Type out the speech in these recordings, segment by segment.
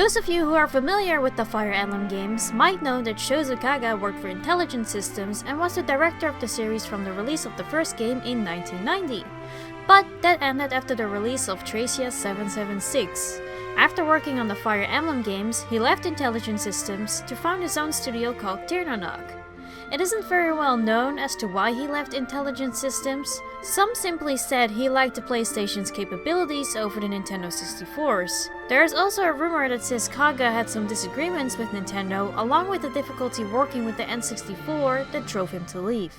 Those of you who are familiar with the Fire Emblem games might know that Saga worked for Intelligent Systems and was the director of the series from the release of the first game in 1990. But that ended after the release of Tracia 776. After working on the Fire Emblem games, he left Intelligent Systems to found his own studio called TearRing. It isn't very well known as to why he left Intelligent Systems. Some simply said he liked the PlayStation's capabilities over the Nintendo 64's. There is also a rumor that says Saga had some disagreements with Nintendo along with the difficulty working with the N64 that drove him to leave.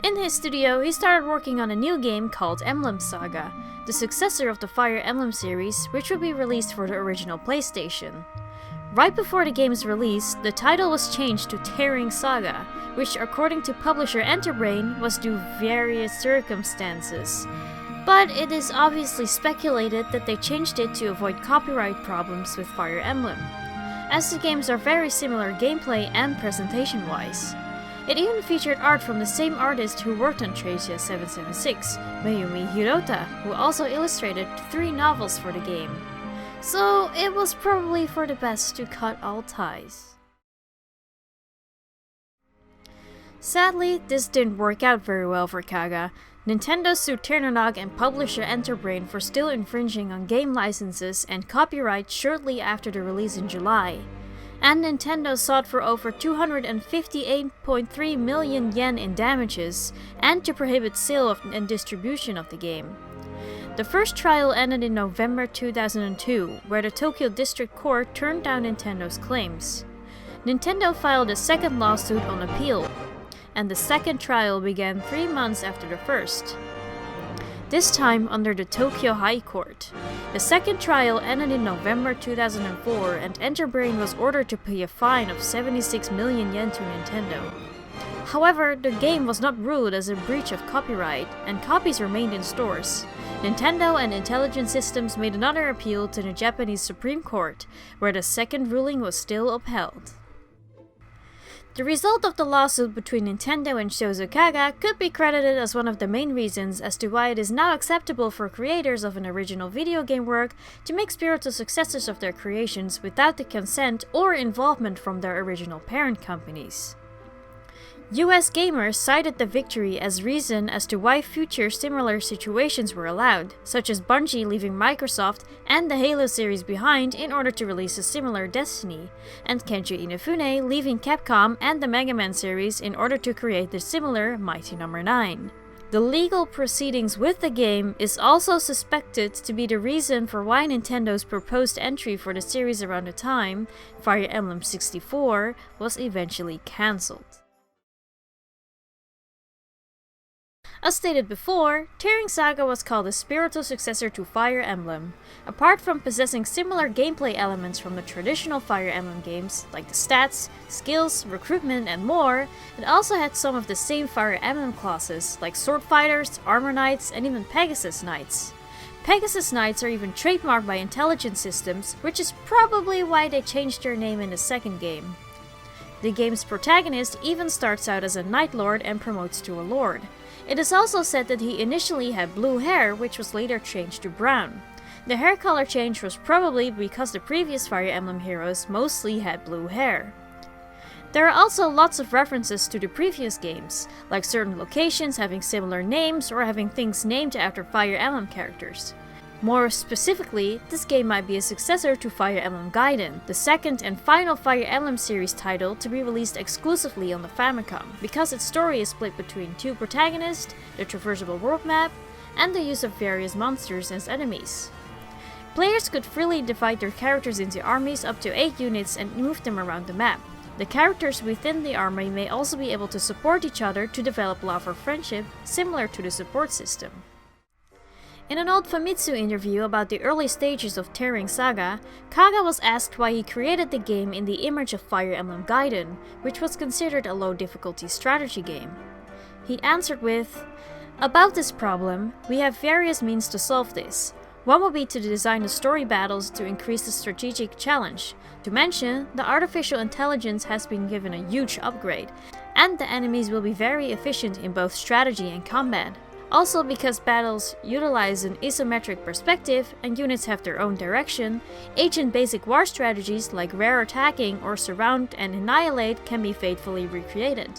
In his studio, he started working on a new game called Emblem Saga, the successor of the Fire Emblem series, which would be released for the original PlayStation. Right before the game's release, the title was changed to TearRing Saga, which according to publisher Enterbrain was due to various circumstances. But it is obviously speculated that they changed it to avoid copyright problems with Fire Emblem, as the games are very similar gameplay and presentation-wise. It even featured art from the same artist who worked on Tracia 776, Mayumi Hirota, who also illustrated 3 novels for the game. So it was probably for the best to cut all ties. Sadly, this didn't work out very well for Saga. Nintendo sued TearRing and publisher Enterbrain for still infringing on game licenses and copyright shortly after the release in July. And Nintendo sought for over 258.3 million yen in damages and to prohibit sale and distribution of the game. The first trial ended in November 2002, where the Tokyo District Court turned down Nintendo's claims. Nintendo filed a second lawsuit on appeal, and the second trial began 3 months after the first, this time under the Tokyo High Court. The second trial ended in November 2004, and Enterbrain was ordered to pay a fine of 76 million yen to Nintendo. However, the game was not ruled as a breach of copyright, and copies remained in stores. Nintendo and Intelligent Systems made another appeal to the Japanese Supreme Court, where the second ruling was still upheld. The result of the lawsuit between Nintendo and Saga could be credited as one of the main reasons as to why it is now acceptable for creators of an original video game work to make spiritual successors of their creations without the consent or involvement from their original parent companies. US gamers cited the victory as reason as to why future similar situations were allowed, such as Bungie leaving Microsoft and the Halo series behind in order to release a similar Destiny, and Kenji Inafune leaving Capcom and the Mega Man series in order to create the similar Mighty No. 9. The legal proceedings with the game is also suspected to be the reason for why Nintendo's proposed entry for the series around the time, Fire Emblem 64, was eventually cancelled. As stated before, TearRing Saga was called a spiritual successor to Fire Emblem. Apart from possessing similar gameplay elements from the traditional Fire Emblem games, like the stats, skills, recruitment, and more, it also had some of the same Fire Emblem classes, like Sword Fighters, Armor Knights, and even Pegasus Knights. Pegasus Knights are even trademarked by Intelligent Systems, which is probably why they changed their name in the second game. The game's protagonist even starts out as a Knight Lord and promotes to a Lord. It is also said that he initially had blue hair, which was later changed to brown. The hair color change was probably because the previous Fire Emblem heroes mostly had blue hair. There are also lots of references to the previous games, like certain locations having similar names or having things named after Fire Emblem characters. More specifically, this game might be a successor to Fire Emblem Gaiden, the second and final Fire Emblem series title to be released exclusively on the Famicom, because its story is split between 2 protagonists, the traversable world map, and the use of various monsters as enemies. Players could freely divide their characters into armies up to 8 units and move them around the map. The characters within the army may also be able to support each other to develop love or friendship, similar to the support system. In an old Famitsu interview about the early stages of TearRing Saga, Saga was asked why he created the game in the image of Fire Emblem Gaiden, which was considered a low-difficulty strategy game. He answered with, "About this problem, we have various means to solve this. One would be to design the story battles to increase the strategic challenge. To mention, the artificial intelligence has been given a huge upgrade, and the enemies will be very efficient in both strategy and combat. Also, because battles utilize an isometric perspective and units have their own direction, ancient basic war strategies like rare attacking or surround and annihilate can be faithfully recreated.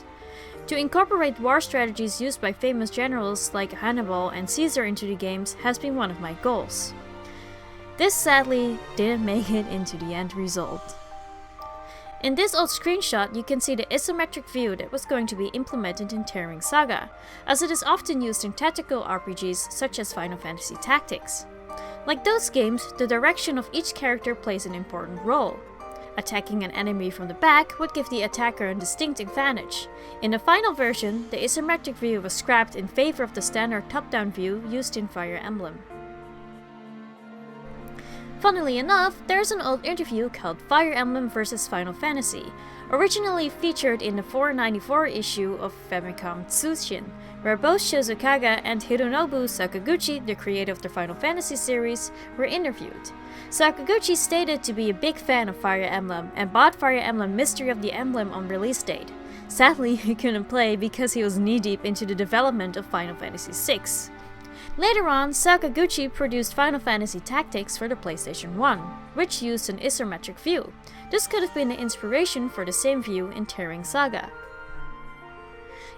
To incorporate war strategies used by famous generals like Hannibal and Caesar into the games has been one of my goals. This sadly didn't make it into the end result. In this old screenshot, you can see the isometric view that was going to be implemented in TearRing Saga, as it is often used in tactical RPGs such as Final Fantasy Tactics. Like those games, the direction of each character plays an important role. Attacking an enemy from the back would give the attacker a distinct advantage. In the final version, the isometric view was scrapped in favor of the standard top-down view used in Fire Emblem. Funnily enough, there's an old interview called Fire Emblem vs Final Fantasy, originally featured in the 494 issue of Famicom Tsushin, where both Shozo Kaga and Hironobu Sakaguchi, the creator of the Final Fantasy series, were interviewed. Sakaguchi stated to be a big fan of Fire Emblem and bought Fire Emblem Mystery of the Emblem on release date. Sadly, he couldn't play because he was knee-deep into the development of Final Fantasy VI. Later on, Sakaguchi produced Final Fantasy Tactics for the PlayStation 1, which used an isometric view. This could have been the inspiration for the same view in TearRing Saga.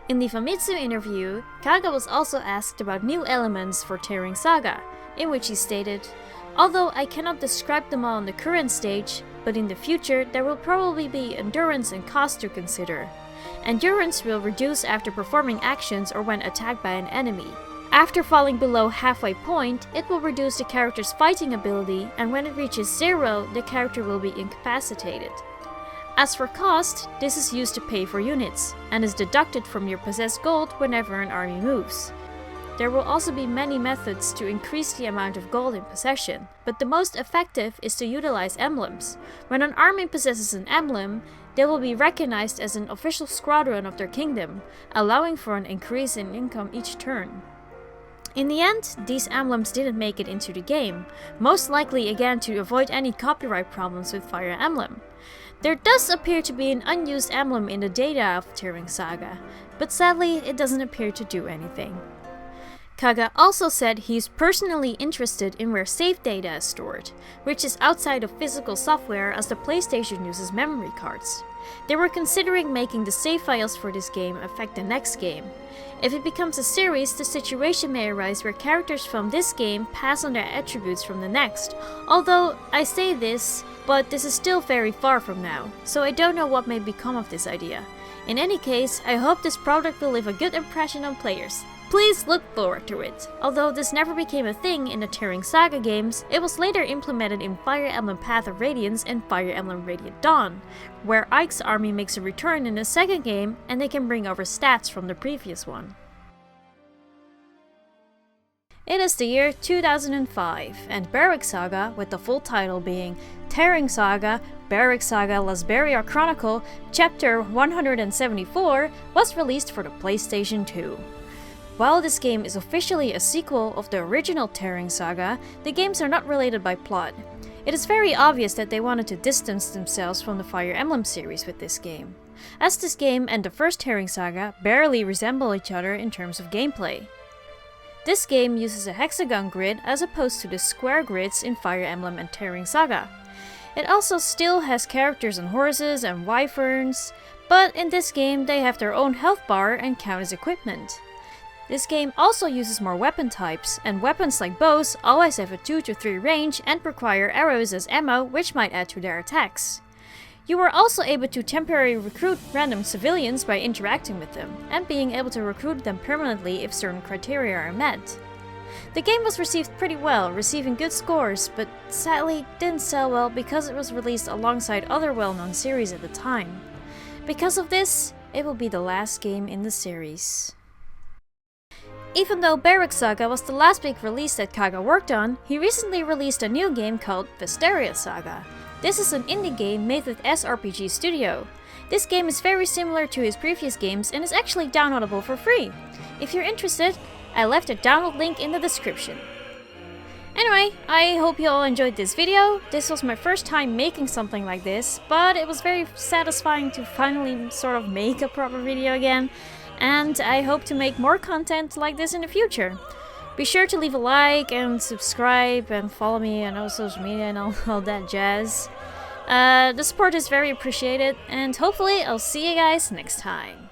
In the Famitsu interview, Kaga was also asked about new elements for TearRing Saga, in which he stated, "Although I cannot describe them all on the current stage, but in the future there will probably be endurance and cost to consider. Endurance will reduce after performing actions or when attacked by an enemy. After falling below halfway point, it will reduce the character's fighting ability, and when it reaches 0, the character will be incapacitated. As for cost, this is used to pay for units, and is deducted from your possessed gold whenever an army moves. There will also be many methods to increase the amount of gold in possession, but the most effective is to utilize emblems. When an army possesses an emblem, they will be recognized as an official squadron of their kingdom, allowing for an increase in income each turn." In the end, these emblems didn't make it into the game, most likely again to avoid any copyright problems with Fire Emblem. There does appear to be an unused emblem in the data of TearRing Saga, but sadly it doesn't appear to do anything. Kaga also said he's personally interested in where save data is stored, which is outside of physical software as the PlayStation uses memory cards. They were considering making the save files for this game affect the next game. If it becomes a series, the situation may arise where characters from this game pass on their attributes from the next. Although, I say this, but this is still very far from now, so I don't know what may become of this idea. In any case, I hope this product will leave a good impression on players. Please look forward to it. Although this never became a thing in the TearRing Saga games, it was later implemented in Fire Emblem Path of Radiance and Fire Emblem Radiant Dawn, where Ike's army makes a return in the second game and they can bring over stats from the previous one. It is the year 2005, and Barrack Saga, with the full title being TearRing Saga, Barrack Saga Lasberia Chronicle, Chapter 174, was released for the PlayStation 2. While this game is officially a sequel of the original TearRing Saga, the games are not related by plot. It is very obvious that they wanted to distance themselves from the Fire Emblem series with this game, as this game and the first TearRing Saga barely resemble each other in terms of gameplay. This game uses a hexagon grid as opposed to the square grids in Fire Emblem and TearRing Saga. It also still has characters on horses and wyverns, but in this game they have their own health bar and count as equipment. This game also uses more weapon types, and weapons like bows always have a 2 to 3 range and require arrows as ammo, which might add to their attacks. You are also able to temporarily recruit random civilians by interacting with them, and being able to recruit them permanently if certain criteria are met. The game was received pretty well, receiving good scores, but sadly didn't sell well because it was released alongside other well-known series at the time. Because of this, it will be the last game in the series. Even though Barrack Saga was the last big release that Kaga worked on, he recently released a new game called Vesteria Saga. This is an indie game made with SRPG Studio. This game is very similar to his previous games and is actually downloadable for free. If you're interested, I left a download link in the description. Anyway, I hope you all enjoyed this video. This was my first time making something like this, but it was very satisfying to finally sort of make a proper video again. and I hope to make more content like this in the future. Be sure to leave a like and subscribe and follow me on all social media and all that jazz. The support is very appreciated, and hopefully I'll see you guys next time.